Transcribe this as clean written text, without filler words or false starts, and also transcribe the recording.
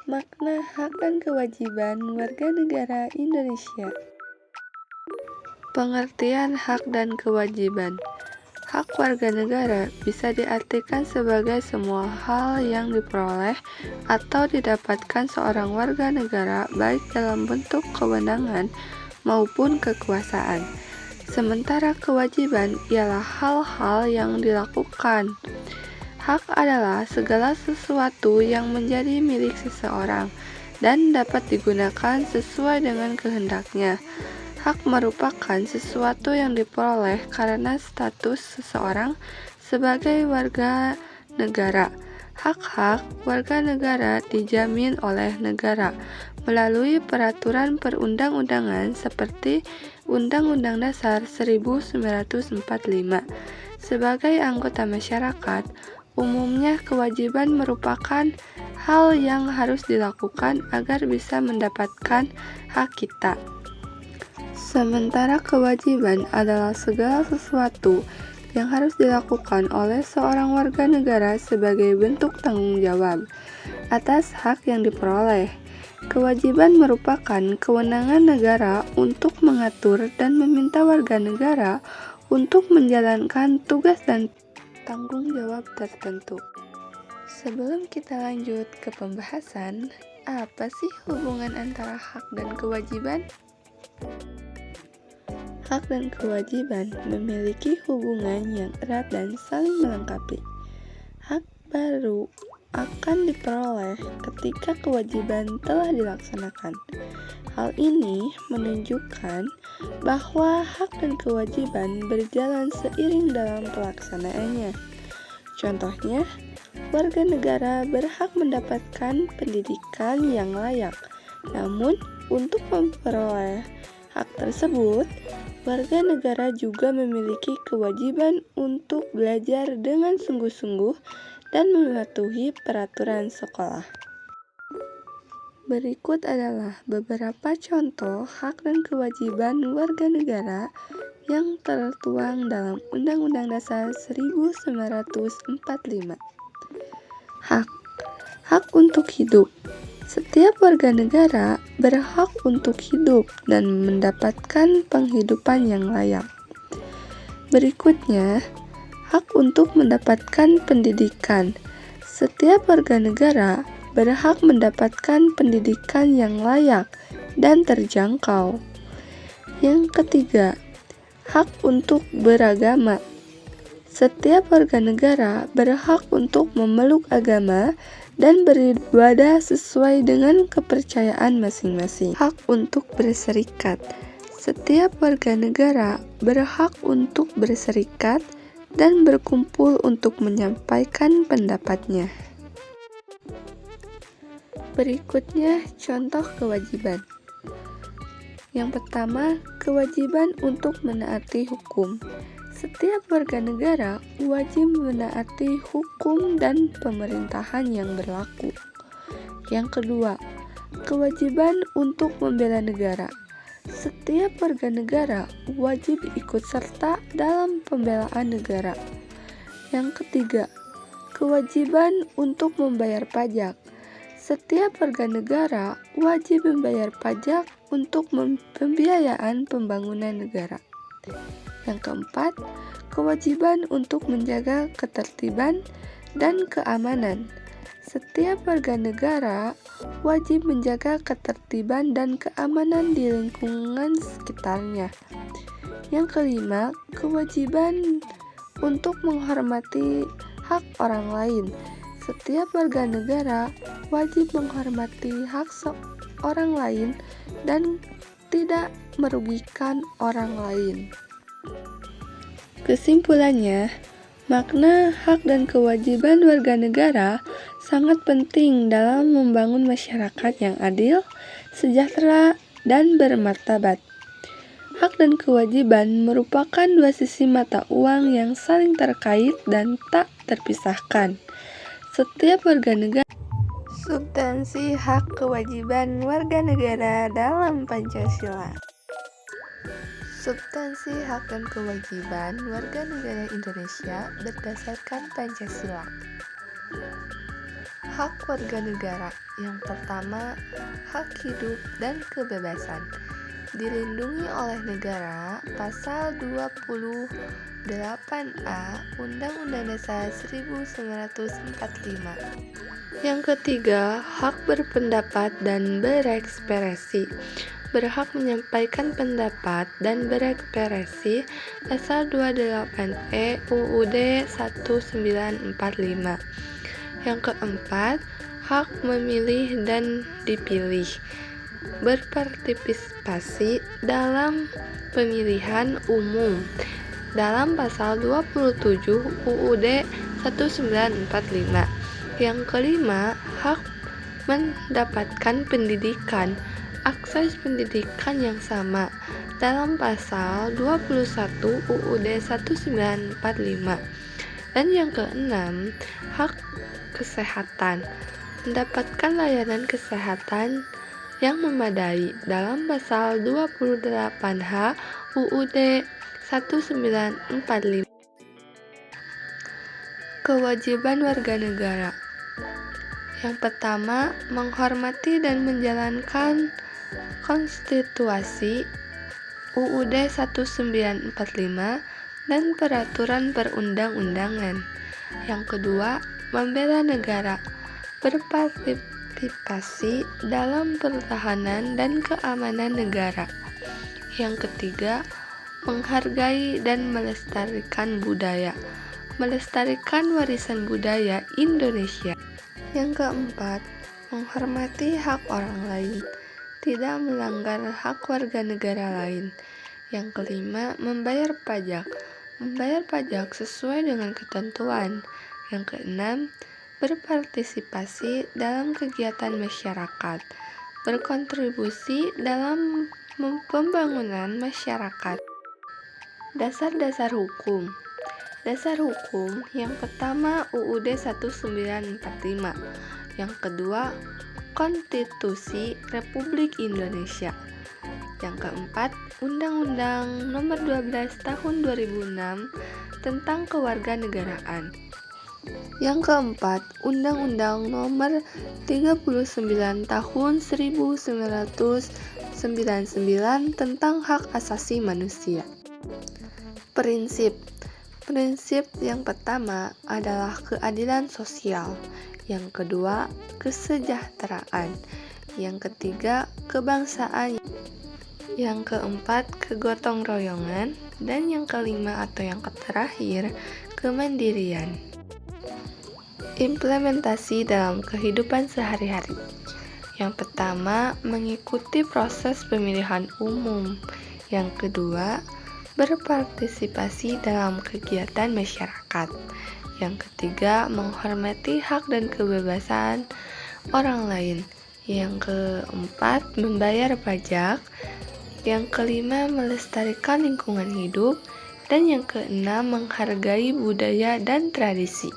Makna hak dan kewajiban warga negara Indonesia. Pengertian hak dan kewajiban. Hak warga negara bisa diartikan sebagai semua hal yang diperoleh atau didapatkan seorang warga negara baik dalam bentuk kewenangan maupun kekuasaan. Sementara kewajiban ialah hal-hal yang dilakukan. Hak adalah segala sesuatu yang menjadi milik seseorang dan dapat digunakan sesuai dengan kehendaknya. Hak merupakan sesuatu yang diperoleh karena status seseorang sebagai warga negara. Hak-hak warga negara dijamin oleh negara melalui peraturan perundang-undangan seperti Undang-Undang Dasar 1945. Sebagai anggota masyarakat, umumnya kewajiban merupakan hal yang harus dilakukan agar bisa mendapatkan hak kita. Sementara kewajiban adalah segala sesuatu yang harus dilakukan oleh seorang warga negara sebagai bentuk tanggung jawab atas hak yang diperoleh. Kewajiban merupakan kewenangan negara untuk mengatur dan meminta warga negara untuk menjalankan tugas dan tanggung jawab tertentu. Sebelum kita lanjut ke pembahasan, apa sih hubungan antara hak dan kewajiban? Hak dan kewajiban memiliki hubungan yang erat dan saling melengkapi. Hak baru akan diperoleh ketika kewajiban telah dilaksanakan. Hal ini menunjukkan bahwa hak dan kewajiban berjalan seiring dalam pelaksanaannya. Contohnya, warga negara berhak mendapatkan pendidikan yang layak. Namun, untuk memperoleh hak tersebut, warga negara juga memiliki kewajiban untuk belajar dengan sungguh-sungguh dan mematuhi peraturan sekolah. Berikut adalah beberapa contoh hak dan kewajiban warga negara yang tertuang dalam Undang-Undang Dasar 1945. Hak untuk hidup. Setiap warga negara berhak untuk hidup dan mendapatkan penghidupan yang layak. Berikutnya, hak untuk mendapatkan pendidikan. Setiap warga negara berhak mendapatkan pendidikan yang layak dan terjangkau. Yang ketiga, hak untuk beragama. Setiap warga negara berhak untuk memeluk agama dan beribadah sesuai dengan kepercayaan masing-masing. Hak untuk berserikat. Setiap warga negara berhak untuk berserikat dan berkumpul untuk menyampaikan pendapatnya. Berikutnya contoh kewajiban. Yang pertama, kewajiban untuk menaati hukum. Setiap warga negara wajib menaati hukum dan pemerintahan yang berlaku. Yang kedua, kewajiban untuk membela negara. Setiap warga negara wajib ikut serta dalam pembelaan negara. Yang ketiga, kewajiban untuk membayar pajak. Setiap warga negara wajib membayar pajak untuk pembiayaan pembangunan negara. Yang keempat, kewajiban untuk menjaga ketertiban dan keamanan. Setiap warga negara wajib menjaga ketertiban dan keamanan di lingkungan sekitarnya. Yang kelima, kewajiban untuk menghormati hak orang lain. Setiap warga negara wajib menghormati hak orang lain dan tidak merugikan orang lain. Kesimpulannya, makna hak dan kewajiban warga negara sangat penting dalam membangun masyarakat yang adil, sejahtera, dan bermartabat. Hak dan kewajiban merupakan dua sisi mata uang yang saling terkait dan tak terpisahkan. Setiap warga negara. Substansi hak kewajiban warga negara dalam Pancasila. Substansi hak dan kewajiban warga negara Indonesia berdasarkan Pancasila. Hak warga negara. Yang pertama, hak hidup dan kebebasan. Dilindungi oleh negara Pasal 28A Undang-Undang Dasar 1945. Yang ketiga, hak berpendapat dan berekspresi. Berhak menyampaikan pendapat dan berekspresi Pasal 28E UUD 1945. Yang keempat, hak memilih dan dipilih. Berpartisipasi dalam pemilihan umum dalam Pasal 27 UUD 1945. Yang kelima, hak mendapatkan pendidikan, akses pendidikan yang sama dalam Pasal 21 UUD 1945. Dan yang keenam, hak kesehatan, mendapatkan layanan kesehatan yang memadai dalam Pasal 28H UUD 1945. Kewajiban warga negara. Yang pertama, menghormati dan menjalankan konstitusi UUD 1945 dan peraturan perundang-undangan. Yang kedua, membela negara, berpartisipasi dalam pertahanan dan keamanan negara. Yang ketiga, menghargai dan melestarikan budaya, melestarikan warisan budaya Indonesia. Yang keempat, menghormati hak orang lain, tidak melanggar hak warga negara lain. Yang kelima, membayar pajak sesuai dengan ketentuan. Yang keenam, berpartisipasi dalam kegiatan masyarakat, berkontribusi dalam pembangunan masyarakat. Dasar-dasar hukum. Dasar hukum yang pertama UUD 1945, yang kedua Konstitusi Republik Indonesia, yang keempat Undang-Undang Nomor 12 Tahun 2006 tentang Kewarganegaraan, yang keempat Undang-Undang Nomor 39 Tahun 1999 tentang Hak Asasi Manusia. Prinsip yang pertama adalah keadilan sosial, yang kedua kesejahteraan, yang ketiga kebangsaan, yang keempat kegotong royongan, dan yang kelima atau yang terakhir kemandirian. Implementasi dalam kehidupan sehari-hari. Yang pertama, mengikuti proses pemilihan umum. Yang kedua, berpartisipasi dalam kegiatan masyarakat. Yang ketiga, menghormati hak dan kebebasan orang lain. Yang keempat, membayar pajak. Yang kelima, melestarikan lingkungan hidup. Dan yang keenam, menghargai budaya dan tradisi.